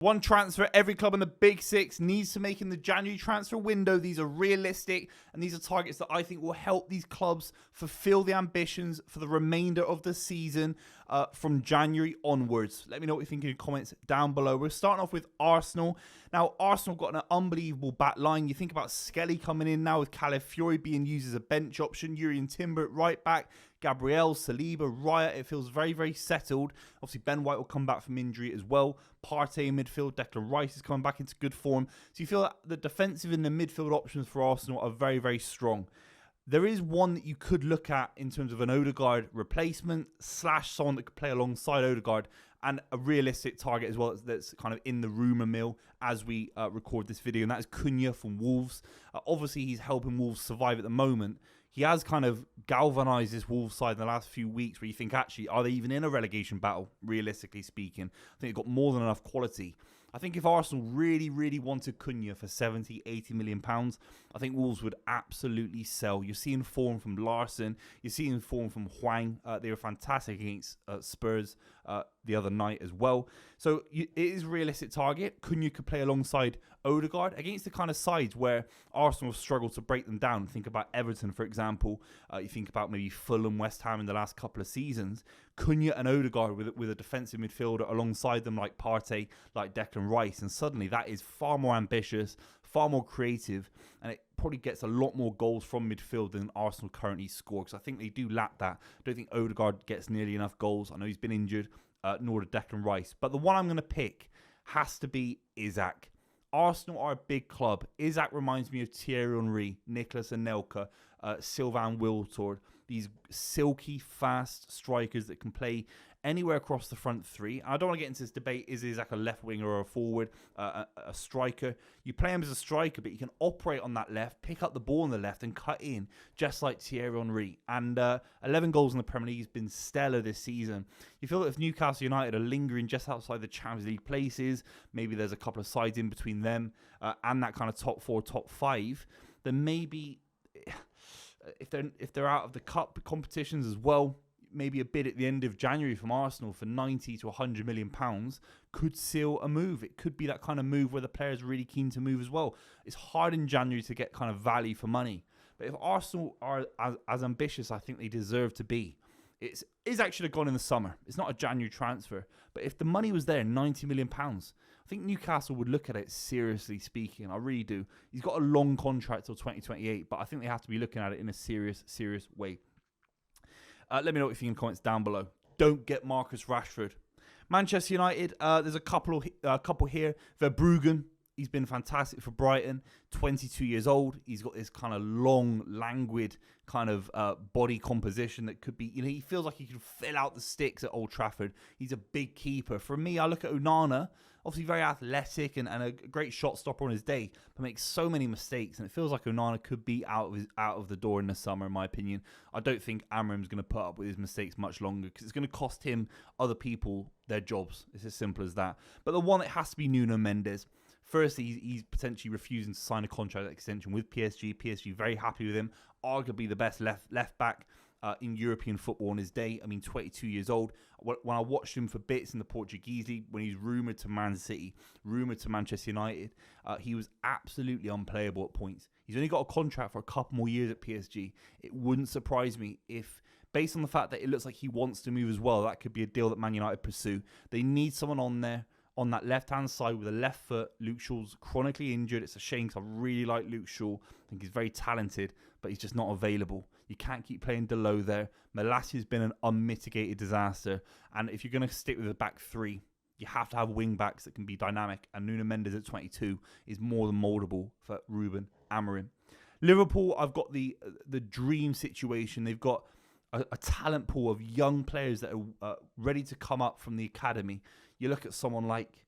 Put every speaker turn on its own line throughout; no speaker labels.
One transfer every club in the Big Six needs to make in the January transfer window. These are realistic, and these are targets that I think will help these clubs fulfill the ambitions for the remainder of the season from January onwards. Let me know what you think in the comments down below. We're starting off with Arsenal. Now, Arsenal got an unbelievable back line. You think about Skelly coming in now with Calafiori being used as a bench option, Jurriën Timber at right back, Gabriel, Saliba, Raya. It feels very, very settled. Obviously, Ben White will come back from injury as well. Partey in midfield. Declan Rice is coming back into good form. So you feel that the defensive and the midfield options for Arsenal are very, very strong. There is one that you could look at in terms of an Odegaard replacement / someone that could play alongside Odegaard, and a realistic target as well that's kind of in the rumour mill as we record this video, and that is Cunha from Wolves. Obviously, he's helping Wolves survive at the moment. He has kind of galvanised this Wolves side in the last few weeks where you think, actually, are they even in a relegation battle, realistically speaking? I think they've got more than enough quality. I think if Arsenal really, really wanted Cunha for 70, 80 million pounds, I think Wolves would absolutely sell. You're seeing form from Larson. You're seeing form from Hwang. They were fantastic against Spurs the other night as well. So it is a realistic target. Cunha could play alongside Odegaard against the kind of sides where Arsenal struggle to break them down. Think about Everton, for example. You think about maybe Fulham, West Ham in the last couple of seasons. Cunha and Odegaard with a defensive midfielder alongside them like Partey, like Declan Rice. And suddenly that is far more ambitious, far more creative, and it probably gets a lot more goals from midfield than Arsenal currently score, because I think they do lack that. I don't think Odegaard gets nearly enough goals. I know he's been injured, nor did Declan Rice. But the one I'm going to pick has to be Isak. Arsenal are a big club. Isak reminds me of Thierry Henry, Nicolas Anelka, Sylvain Wiltord. These silky, fast strikers that can play anywhere across the front three. I don't want to get into this debate, is Isak a left winger or a forward, a striker? You play him as a striker, but you can operate on that left, pick up the ball on the left and cut in, just like Thierry Henry. And 11 goals in the Premier League has been stellar this season. You feel that if Newcastle United are lingering just outside the Champions League places, maybe there's a couple of sides in between them and that kind of top 4, top 5, then maybe if they're out of the cup competitions as well, maybe a bid at the end of January from Arsenal for 90 to 100 million pounds could seal a move. It could be that kind of move where the players are really keen to move as well. It's hard in January to get kind of value for money. But if Arsenal are as ambitious, I think they deserve to be. It is actually gone in the summer. It's not a January transfer. But if the money was there, 90 million pounds, I think Newcastle would look at it, seriously speaking. I really do. He's got a long contract till 2028, but I think they have to be looking at it in a serious way. Let me know what you think in the comments down below. Don't get Marcus Rashford. Manchester United, there's a couple here. Verbruggen, he's been fantastic for Brighton. 22 years old. He's got this kind of long, languid kind of body composition that could be, he feels like he can fill out the sticks at Old Trafford. He's a big keeper. For me, I look at Onana, obviously very athletic and a great shot stopper on his day, but makes so many mistakes, and it feels like Onana could be out of the door in the summer, in my opinion. I don't think Amorim's going to put up with his mistakes much longer, because it's going to cost him, other people, their jobs. It's as simple as that. But the one that has to be Nuno Mendes. Firstly, he's potentially refusing to sign a contract extension with PSG. PSG very happy with him. Arguably the best left back in European football in his day. I mean, 22 years old. When I watched him for bits in the Portuguese league, when he's rumoured to Man City, rumoured to Manchester United, he was absolutely unplayable at points. He's only got a contract for a couple more years at PSG. It wouldn't surprise me if, based on the fact that it looks like he wants to move as well, that could be a deal that Man United pursue. They need someone on there, on that left-hand side with a left foot. Luke Shaw's chronically injured. It's a shame because I really like Luke Shaw. I think he's very talented, but he's just not available. You can't keep playing Delo there. Malasia's been an unmitigated disaster. And if you're going to stick with the back three, you have to have wing-backs that can be dynamic. And Nuno Mendes at 22 is more than mouldable for Ruben Amorim. Liverpool, I've got the dream situation. They've got a talent pool of young players that are ready to come up from the academy. You look at someone like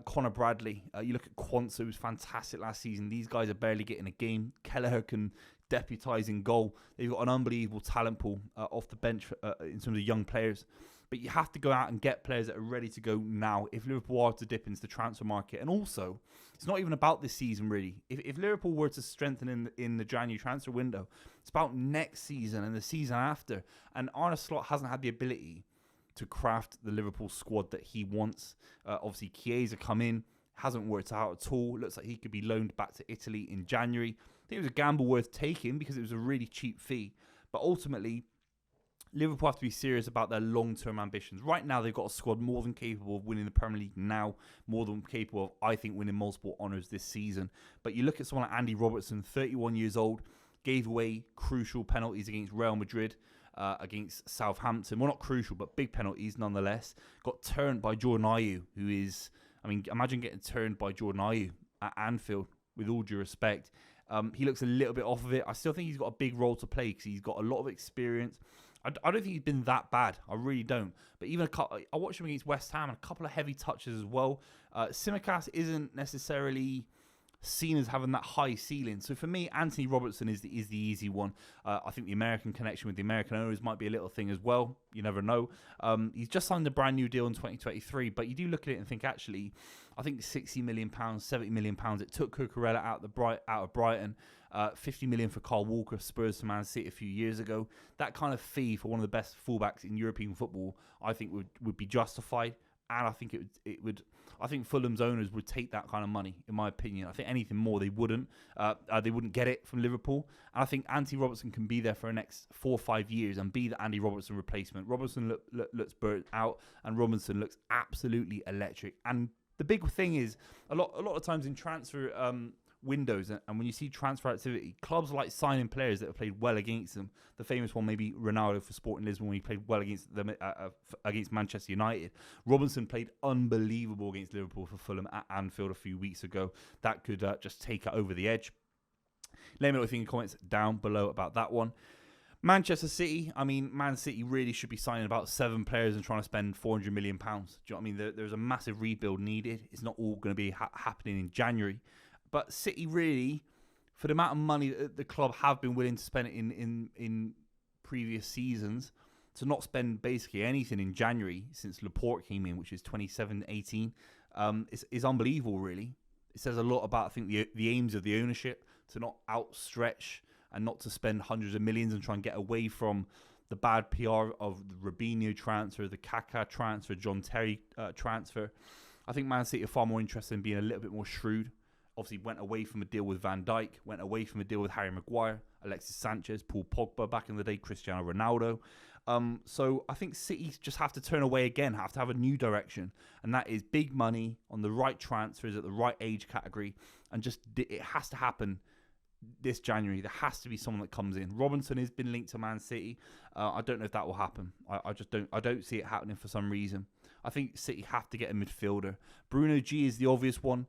Connor Bradley. You look at Quansah, who was fantastic last season. These guys are barely getting a game. Kelleher can deputise in goal. They've got an unbelievable talent pool off the bench in terms of young players. But you have to go out and get players that are ready to go now if Liverpool are to dip into the transfer market. And also, it's not even about this season, really. If Liverpool were to strengthen in the January transfer window, it's about next season and the season after. And Arne Slot hasn't had the ability to craft the Liverpool squad that he wants. Obviously, Chiesa come in, hasn't worked out at all. Looks like he could be loaned back to Italy in January. I think it was a gamble worth taking because it was a really cheap fee. But ultimately, Liverpool have to be serious about their long-term ambitions. Right now, they've got a squad more than capable of winning the Premier League now, more than capable of, I think, winning multiple honours this season. But you look at someone like Andy Robertson, 31 years old, gave away crucial penalties against Real Madrid, against Southampton. Well, not crucial, but big penalties nonetheless. Got turned by Jordan Ayew, who is, I mean, imagine getting turned by Jordan Ayew at Anfield, with all due respect. He looks a little bit off of it. I still think he's got a big role to play because he's got a lot of experience. I don't think he's been that bad. I really don't. But even I watched him against West Ham and a couple of heavy touches as well. Tsimikas isn't necessarily seen as having that high ceiling. So for me, Anthony Robertson is the easy one. I think the American connection with the American owners might be a little thing as well. You never know. He's just signed a brand new deal in 2023, but you do look at it and think, actually, I think £60 million, £70 million. It took Cucurella out of Brighton. 50 million for Kyle Walker, Spurs to Man City a few years ago. That kind of fee for one of the best fullbacks in European football, I think would be justified. And I think it would. I think Fulham's owners would take that kind of money, in my opinion. I think anything more they wouldn't. They wouldn't get it from Liverpool. And I think Andy Robertson can be there for the next 4 or 5 years and be the Andy Robertson replacement. Robertson looks burnt out, and Robinson looks absolutely electric. And the big thing is a lot of times in transfer windows, and when you see transfer activity, clubs like signing players that have played well against them. The famous one, maybe Ronaldo for Sporting Lisbon, when he played well against them against Manchester United. Robinson played unbelievable against Liverpool for Fulham at Anfield a few weeks ago. That could just take it over the edge. Let me know what you think in the comments down below about that one. Manchester City, I mean, Man City really should be signing about 7 players and trying to spend £400 million. Do you know what I mean? There's a massive rebuild needed. It's not all going to be happening in January. But City really, for the amount of money that the club have been willing to spend in previous seasons, to not spend basically anything in January since Laporte came in, which is 27-18, is unbelievable, really. It says a lot about, I think, the aims of the ownership, to not outstretch and not to spend hundreds of millions and try and get away from the bad PR of the Robinho transfer, the Kaká transfer, John Terry transfer. I think Man City are far more interested in being a little bit more shrewd. Obviously went away from a deal with Van Dijk, went away from a deal with Harry Maguire, Alexis Sanchez, Paul Pogba back in the day, Cristiano Ronaldo. So I think City just have to turn away again, have to have a new direction. And that is big money on the right transfers at the right age category. And just it has to happen this January. There has to be someone that comes in. Robinson has been linked to Man City. I don't know if that will happen. I don't see it happening for some reason. I think City have to get a midfielder. Bruno G is the obvious one.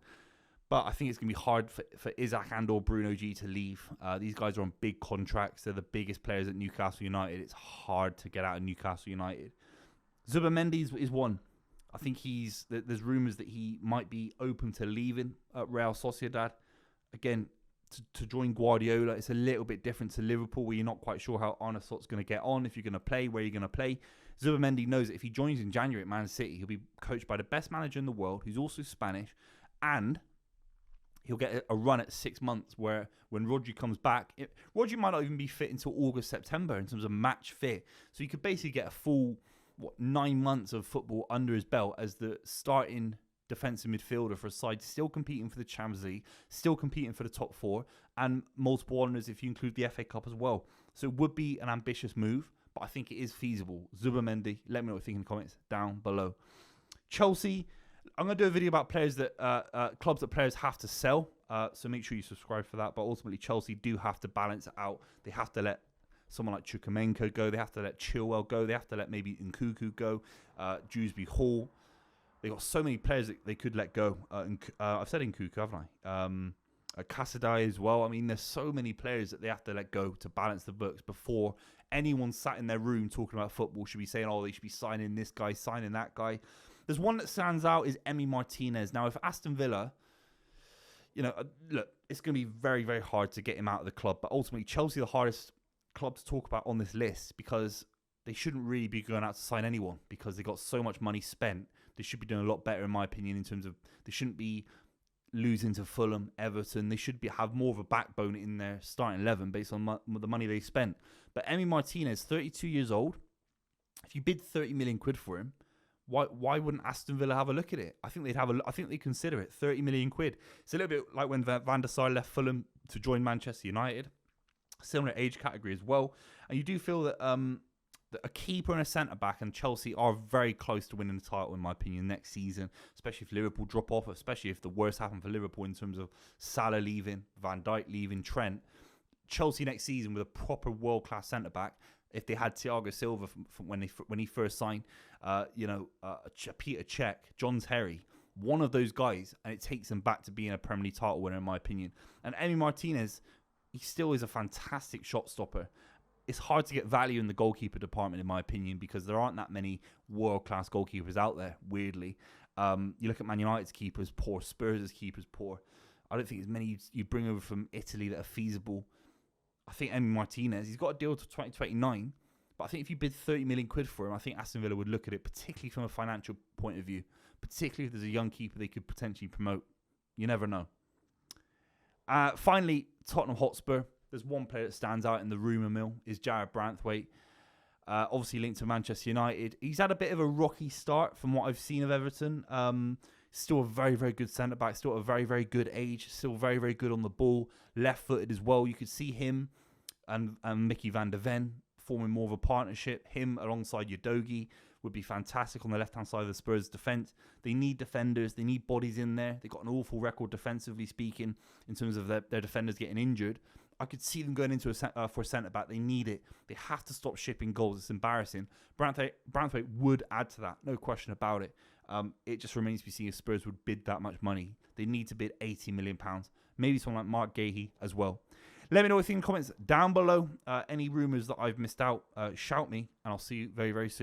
But I think it's going to be hard for Isaac and or Bruno G to leave. These guys are on big contracts. They're the biggest players at Newcastle United. It's hard to get out of Newcastle United. Zubimendi is one. I think there's rumours that he might be open to leaving at Real Sociedad. Again, to join Guardiola, it's a little bit different to Liverpool, where you're not quite sure how Arne Slot's going to get on, if you're going to play, where you're going to play. Zubimendi knows that if he joins in January at Man City, he'll be coached by the best manager in the world, who's also Spanish, and he'll get a run at 6 months where when Rodri comes back, Rodri might not even be fit until August, September in terms of match fit. So he could basically get a full 9 months of football under his belt as the starting defensive midfielder for a side still competing for the Champions League, still competing for the top 4, and multiple honours if you include the FA Cup as well. So it would be an ambitious move, but I think it is feasible. Zubimendi, let me know what you think in the comments down below. Chelsea, I'm going to do a video about players that clubs that players have to sell. So make sure you subscribe for that. But ultimately, Chelsea do have to balance it out. They have to let someone like Chukwuemeka go. They have to let Chilwell go. They have to let maybe Nkunku go. Dewsbury Hall. They got so many players that they could let go. I've said Nkunku, haven't I? Casadei as well. I mean, there's so many players that they have to let go to balance the books before anyone sat in their room talking about football should be saying, oh, they should be signing this guy, signing that guy. There's one that stands out is Emi Martinez. Now, if Aston Villa, look, it's going to be very, very hard to get him out of the club. But ultimately, Chelsea are the hardest club to talk about on this list because they shouldn't really be going out to sign anyone because they got so much money spent. They should be doing a lot better, in my opinion, in terms of they shouldn't be losing to Fulham, Everton. They should have more of a backbone in their starting 11 based on the money they spent. But Emi Martinez, 32 years old. if you bid 30 million quid for him, why wouldn't Aston Villa have a look at it? I think they'd consider it. 30 million quid. It's a little bit like when Van der Sar left Fulham to join Manchester United. Similar age category as well. And you do feel that that a keeper and a centre back and Chelsea are very close to winning the title, in my opinion, next season. Especially if Liverpool drop off. Especially if the worst happened for Liverpool in terms of Salah leaving, Van Dijk leaving, Trent. Chelsea next season with a proper world-class centre back. If they had Thiago Silva from when he first signed, Peter Cech, John Terry, one of those guys, and it takes them back to being a Premier League title winner, in my opinion. And Emi Martinez, he still is a fantastic shot stopper. It's hard to get value in the goalkeeper department, in my opinion, because there aren't that many world-class goalkeepers out there, weirdly. You look at Man United's keepers, poor. Spurs' keepers, poor. I don't think there's many you bring over from Italy that are feasible. I think Emi Martinez, he's got a deal to 2029, but I think if you bid 30 million quid for him, I think Aston Villa would look at it, particularly from a financial point of view, particularly if there's a young keeper they could potentially promote. You never know. Finally, Tottenham Hotspur. There's one player that stands out in the rumour mill, is Jared Branthwaite. Obviously linked to Manchester United. He's had a bit of a rocky start from what I've seen of Everton. Still a very, very good centre-back. Still at a very, very good age. Still very, very good on the ball. Left-footed as well. You could see him and Mickey van der Ven forming more of a partnership. Him alongside Udogie would be fantastic on the left-hand side of the Spurs' defence. They need defenders. They need bodies in there. They've got an awful record defensively speaking in terms of their defenders getting injured. I could see them going into for a centre-back. They need it. They have to stop shipping goals. It's embarrassing. Branthwaite would add to that. No question about it. It just remains to be seen if Spurs would bid that much money. They need to bid £80 million. Maybe someone like Mark Gahey as well. Let me know what you think in the comments down below. Any rumours that I've missed out, shout me. And I'll see you very, very soon.